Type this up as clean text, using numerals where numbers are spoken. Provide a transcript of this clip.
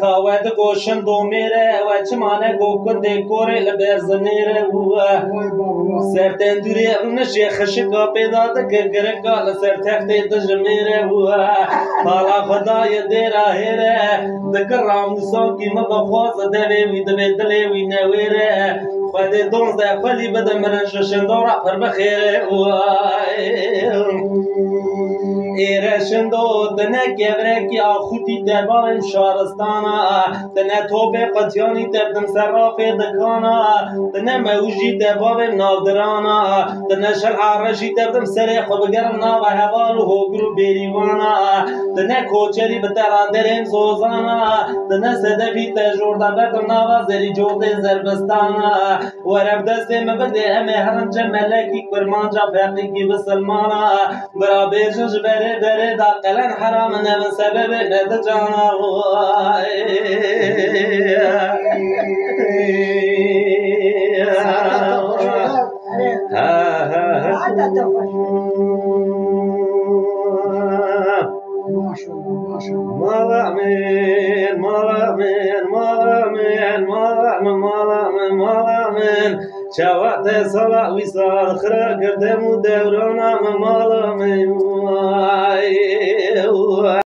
کاوه گوشن دومیره و چمانه گوکن دیکوره لبرزنیره سرتن دوری نشی خشکا پیدا دگرگرگا لسر تختی دجمیره حالا خدای دیره هیره دگر راموسان کی مبخواز دوی وی دوی دلی وی نویره خود دونزده خلی بده مرنش شندورا پر بخیره ایره شندو دنه گوره کی آخوتی دربارم شارستانا دنه توبه قطیانی دردم سرافه دکانا دنه موجی دربارم نادرانا دنه شل عرشی دردم سره خوب گرم ناو حوال و هوگرو بیریوانا دنه کوچری بتران درم زوزانا دنه صدفی تجورده بردم ناو زری جوده زربستانا ورب دسته مبده همه هرنج ملکی کرمانجا فقیقی بسلمانا برا بیرجنج بره بره دا قلن حرام نبن سبب ند جانا شوات صلاة وصال خرا قدم ودورنا مالا من